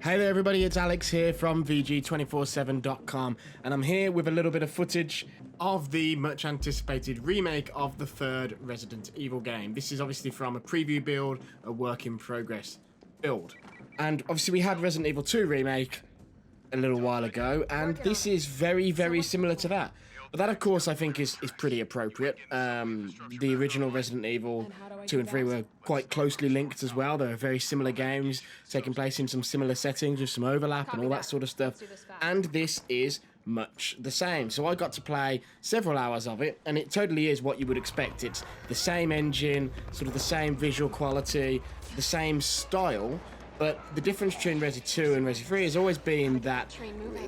Hey there everybody, it's Alex here from VG247.com, and I'm here with a little bit of footage of the much anticipated remake of the third Resident Evil game. This is obviously from a preview build, a work in progress build. And obviously we had Resident Evil 2 remake a little while ago, and this is very, very similar to that. But that, of course, I think is pretty appropriate. The original Resident Evil 2 and 3 were quite closely linked as well. They were very similar games, taking place in some similar settings with some overlap and all that sort of stuff. And this is much the same. So I got to play several hours of it, and it totally is what you would expect. It's the same engine, sort of the same visual quality, the same style. But the difference between Resi 2 and Resi 3 has always been that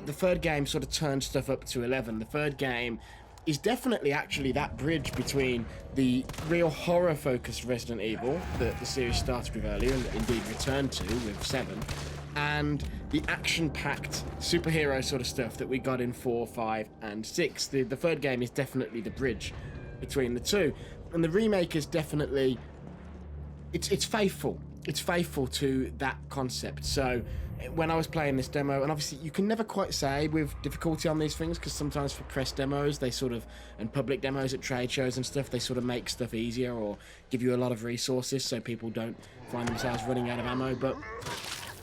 the third game sort of turned stuff up to 11. The third game is definitely actually that bridge between the real horror-focused Resident Evil that the series started with earlier and indeed returned to with 7, and the action-packed superhero sort of stuff that we got in 4, 5, and 6. The third game is definitely the bridge between the two. And the remake is definitely... It's faithful. It's faithful to that concept. So when I was playing this demo, and obviously you can never quite say with difficulty on these things, because sometimes for press demos, they sort of, and public demos at trade shows and stuff, they sort of make stuff easier or give you a lot of resources so people don't find themselves running out of ammo. But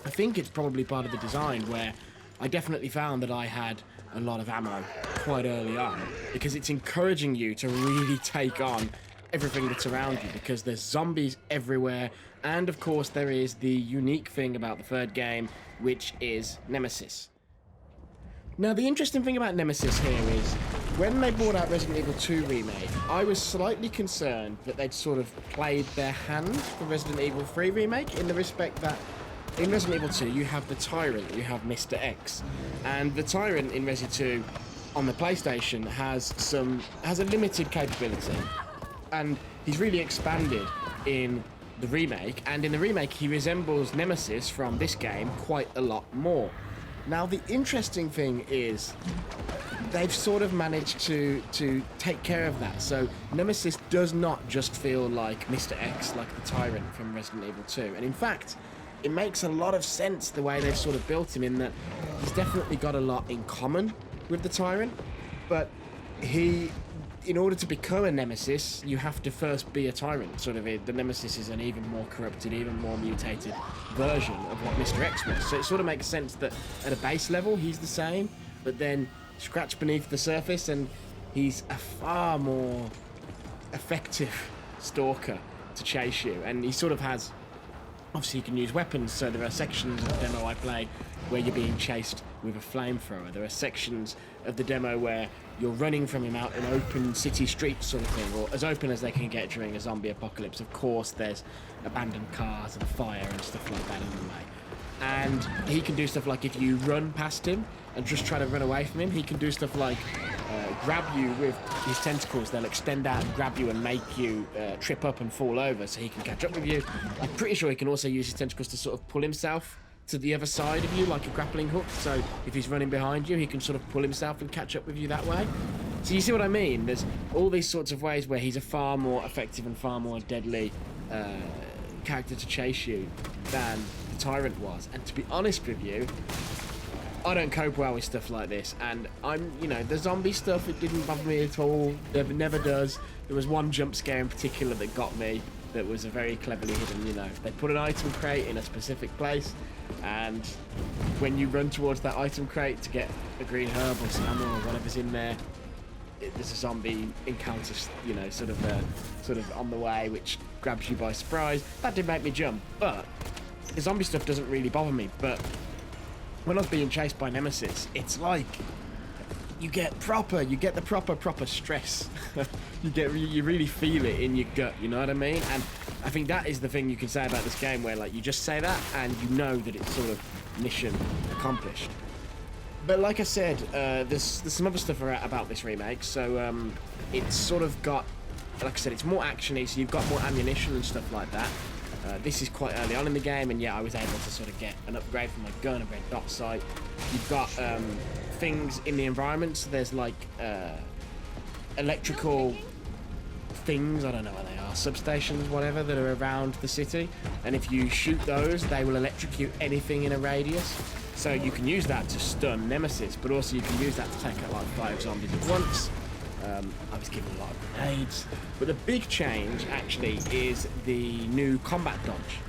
I think it's probably part of the design where I definitely found that I had a lot of ammo quite early on, because it's encouraging you to really take on everything that's around you, because there's zombies everywhere. And of course there is the unique thing about the third game, which is Nemesis. Now the interesting thing about Nemesis here is when they brought out Resident Evil 2 Remake, I was slightly concerned that they'd sort of played their hand for Resident Evil 3 Remake, in the respect that in Resident Evil 2 you have the Tyrant, you have Mr. X, and the Tyrant in Resi 2 on the PlayStation has a limited capability. And he's really expanded in the remake, and in the remake he resembles Nemesis from this game quite a lot more. Now the interesting thing is they've sort of managed to take care of that, so Nemesis does not just feel like Mr. X, like the Tyrant from Resident Evil 2, and in fact it makes a lot of sense the way they've sort of built him, in that he's definitely got a lot in common with the Tyrant, but in order to become a Nemesis, you have to first be a Tyrant. Sort of, the Nemesis is an even more corrupted, even more mutated version of what Mr. X was. So it sort of makes sense that at a base level, he's the same, but then scratch beneath the surface and he's a far more effective stalker to chase you. And he sort of has... Obviously, you can use weapons, so there are sections of the demo I play where you're being chased with a flamethrower. There are sections of the demo where you're running from him out in open city streets sort of thing, or as open as they can get during a zombie apocalypse. Of course, there's abandoned cars and fire and stuff like that in the way. And he can do stuff like, if you run past him and just try to run away from him, he can do stuff like grab you with his tentacles. They'll extend out and grab you and make you trip up and fall over so he can catch up with you. I'm pretty sure he can also use his tentacles to sort of pull himself to the other side of you, like a grappling hook. So if he's running behind you, he can sort of pull himself and catch up with you that way. So you see what I mean? There's all these sorts of ways where he's a far more effective and far more deadly character to chase you than the Tyrant was. And to be honest with you, I don't cope well with stuff like this, and the zombie stuff, it didn't bother me at all. It never does. There was one jump scare in particular that got me, that was a very cleverly hidden, they put an item crate in a specific place, and when you run towards that item crate to get a green herb or some ammo or whatever's in there, there's a zombie encounter, sort of on the way, which grabs you by surprise. That did make me jump, but the zombie stuff doesn't really bother me. But when I was being chased by Nemesis, it's like you get the proper stress. you really feel it in your gut, you know what I mean? And I think that is the thing you can say about this game, where like you just say that and you know that it's sort of mission accomplished. But like I said, there's some other stuff about this remake. So it's sort of got, like I said, it's more actiony, so you've got more ammunition and stuff like that. This is quite early on in the game, and yeah, I was able to sort of get an upgrade from my gun, a red dot sight. You've got things in the environment, so there's like electrical things, I don't know what they are, substations, whatever, that are around the city. And if you shoot those, they will electrocute anything in a radius. So you can use that to stun Nemesis, but also you can use that to take out like 5 zombies at once. I was given a lot of grenades. But the big change, actually, is the new combat dodge.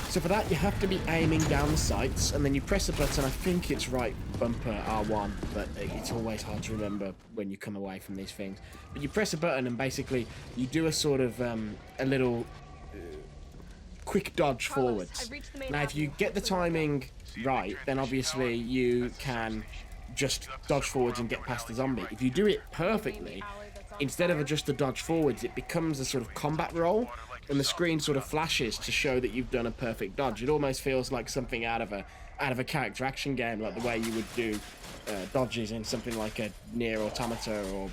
So for that, you have to be aiming down the sights, and then you press a button. I think it's right bumper R1, but it's always hard to remember when you come away from these things. But you press a button, and basically you do a sort of a little quick dodge forwards. Now, if you get the timing right, then obviously you can just dodge forwards and get past the zombie. If you do it perfectly, instead of just a dodge forwards, it becomes a sort of combat roll, and the screen sort of flashes to show that you've done a perfect dodge. It almost feels like something out of a character action game, like the way you would do dodges in something like a Nier Automata or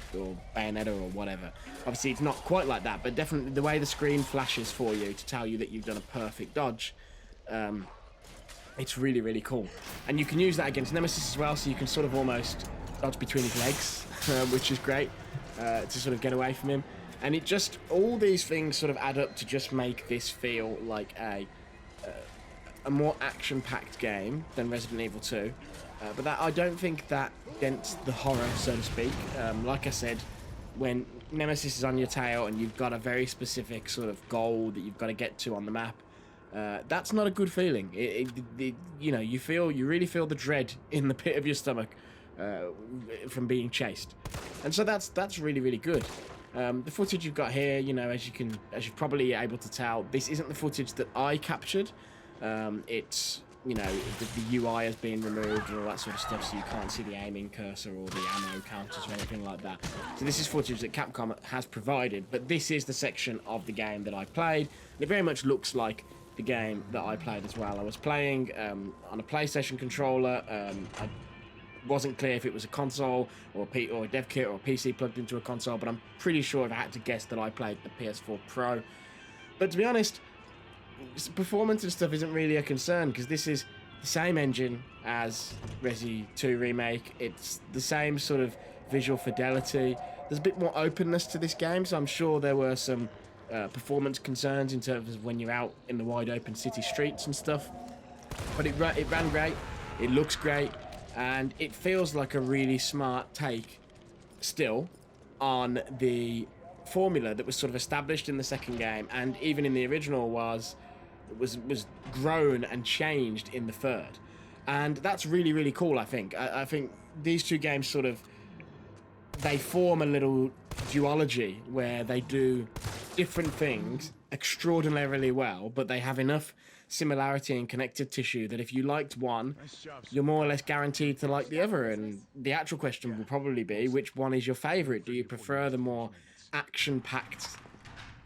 Bayonetta or whatever. Obviously, it's not quite like that, but definitely the way the screen flashes for you to tell you that you've done a perfect dodge, it's really, really cool. And you can use that against Nemesis as well, so you can sort of almost dodge between his legs, which is great, to sort of get away from him. And it just, all these things sort of add up to just make this feel like a more action-packed game than Resident Evil 2. But that, I don't think that dents the horror, so to speak. Like I said, when Nemesis is on your tail and you've got a very specific sort of goal that you've got to get to on the map, that's not a good feeling. You know, you really feel the dread in the pit of your stomach from being chased, and so that's really, really good. The footage you've got here, you know, as you're probably able to tell, this isn't the footage that I captured. It's, you know, the UI has been removed and all that sort of stuff, so you can't see the aiming cursor or the ammo counters or anything like that. So this is footage that Capcom has provided, but this is the section of the game that I played. It very much looks like the game that I played as well. I was playing on a PlayStation controller. I wasn't clear if it was a console or a dev kit or a PC plugged into a console, but I'm pretty sure if I had to guess that I played the PS4 Pro. But to be honest, performance and stuff isn't really a concern, because this is the same engine as Resi 2 Remake. It's the same sort of visual fidelity. There's a bit more openness to this game, so I'm sure there were some performance concerns in terms of when you're out in the wide open city streets and stuff. But it ran great, it looks great, and it feels like a really smart take still on the formula that was sort of established in the second game, and even in the original was grown and changed in the third. And that's really, really cool, I think. I think these two games sort of, they form a little duology where they do different things extraordinarily well, but they have enough similarity and connective tissue that if you liked one, you're more or less guaranteed to like the other. And the actual question will probably be, which one is your favourite? Do you prefer the more action-packed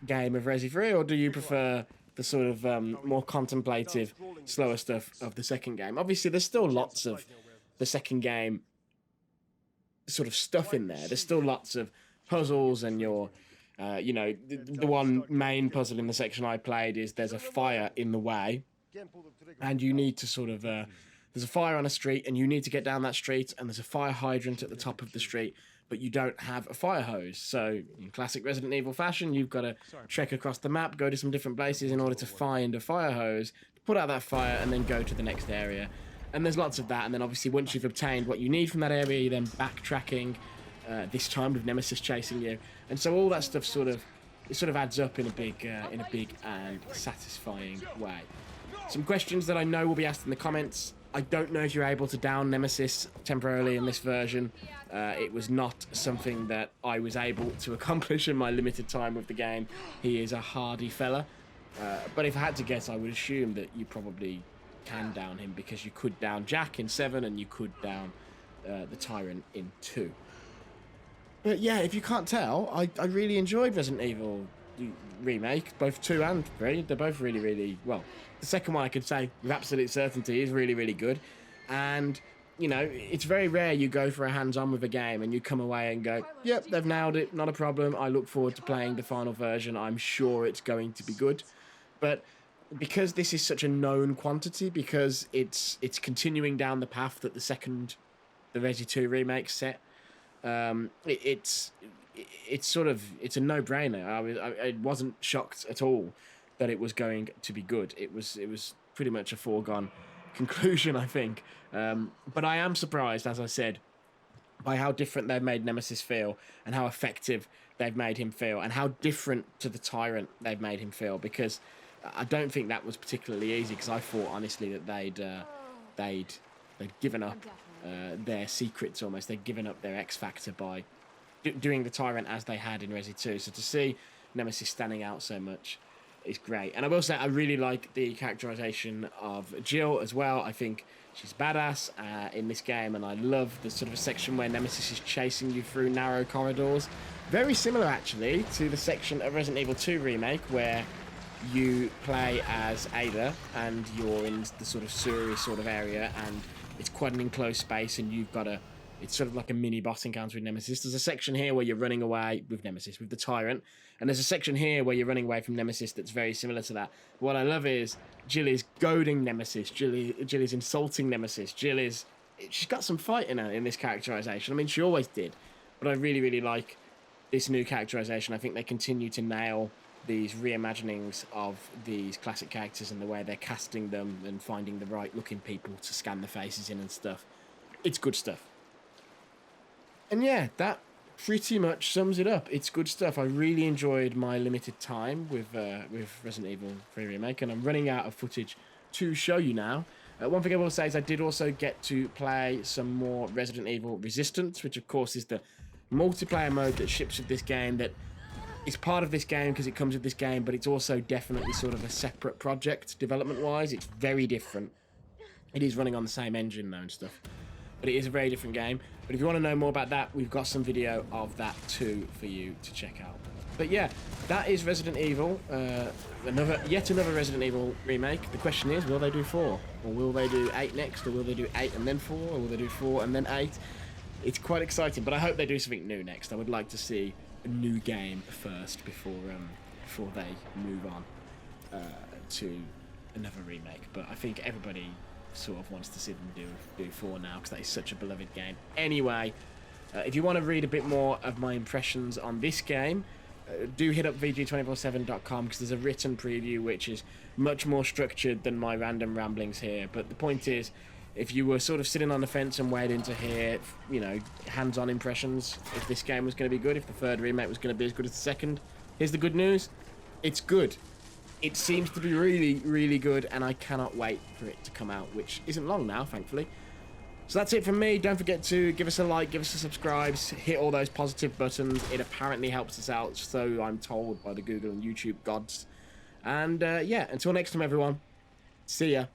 game of Resi 3, or do you prefer the sort of more contemplative, slower stuff of the second game? Obviously, there's still lots of the second game sort of stuff in there. There's still lots of puzzles, and your you know, the one main puzzle in the section I played is there's a fire in the way, and you need to sort of there's a fire on a street, and you need to get down that street, and there's a fire hydrant at the top of the street, but you don't have a fire hose. So in classic Resident Evil fashion, you've got to trek across the map, go to some different places in order to find a fire hose, put out that fire, and then go to the next area. And there's lots of that, and then obviously once you've obtained what you need from that area, you're then backtracking, this time with Nemesis chasing you. And so all that stuff sort of adds up in a big and satisfying way. Some questions that I know will be asked in the comments. I don't know if you're able to down Nemesis temporarily in this version. It was not something that I was able to accomplish in my limited time with the game. He is a hardy fella. But if I had to guess, I would assume that you probably can down him, because you could down Jack in 7 and you could down the Tyrant in 2. But yeah, if you can't tell, I really enjoyed Resident Evil Remake, both 2 and 3. They're both really, really, well, the second one I could say with absolute certainty is really, really good. And, you know, it's very rare you go for a hands-on with a game and you come away and go, yep, they've nailed it, not a problem. I look forward to playing the final version. I'm sure it's going to be good. But because this is such a known quantity, because it's continuing down the path that the Resi 2 remake set, it's it's a no-brainer. I wasn't shocked at all that it was going to be good. It was pretty much a foregone conclusion, I think. But I am surprised, as I said, by how different they've made Nemesis feel and how effective they've made him feel and how different to the Tyrant they've made him feel, because I don't think that was particularly easy, because I thought honestly that they'd given up their secrets almost. They'd given up their X factor by doing the Tyrant as they had in Resi 2. So to see Nemesis standing out so much is great. And I will say I really like the characterization of Jill as well. I think she's badass in this game, and I love the sort of a section where Nemesis is chasing you through narrow corridors. Very similar actually to the section of Resident Evil 2 Remake where you play as Ada and you're in the sort of sewer sort of area, and it's quite an enclosed space, and you've got it's sort of like a mini boss encounter with Nemesis. There's a section here where you're running away with Nemesis, with the Tyrant, and there's a section here where you're running away from Nemesis that's very similar to that. What I love is Jill is goading Nemesis, Jill is insulting Nemesis, she's got some fight in her in this characterization. I mean, she always did, but I really, really like this new characterization. I think they continue to nail these reimaginings of these classic characters and the way they're casting them and finding the right looking people to scan the faces in and stuff. It's good stuff. And yeah, that pretty much sums it up. It's good stuff. I really enjoyed my limited time with Resident Evil 3 Remake, and I'm running out of footage to show you now. One thing I will say is I did also get to play some more Resident Evil Resistance, which of course is the multiplayer mode that ships with this game, that is part of this game because it comes with this game, but it's also definitely sort of a separate project development-wise. It's very different. It is running on the same engine though and stuff, but it is a very different game. But if you want to know more about that, we've got some video of that too for you to check out. But yeah, that is Resident Evil, yet another Resident Evil remake. The question is, will they do 4? Or will they do 8 next? Or will they do 8 and then 4? Or will they do 4 and then 8? It's quite exciting, but I hope they do something new next. I would like to see a new game first before they move on to another remake. But I think everybody sort of wants to see them do 4 now, because that is such a beloved game. Anyway, if you want to read a bit more of my impressions on this game, do hit up VG247.com, because there's a written preview which is much more structured than my random ramblings here. But the point is, if you were sort of sitting on the fence and waiting to hear, you know, hands-on impressions, if this game was going to be good, if the third remake was going to be as good as the second, here's the good news. It's good. It seems to be really, really good, and I cannot wait for it to come out, which isn't long now, thankfully. So that's it from me. Don't forget to give us a like, give us a subscribe, hit all those positive buttons. It apparently helps us out, so I'm told by the Google and YouTube gods. And yeah, until next time, everyone. See ya.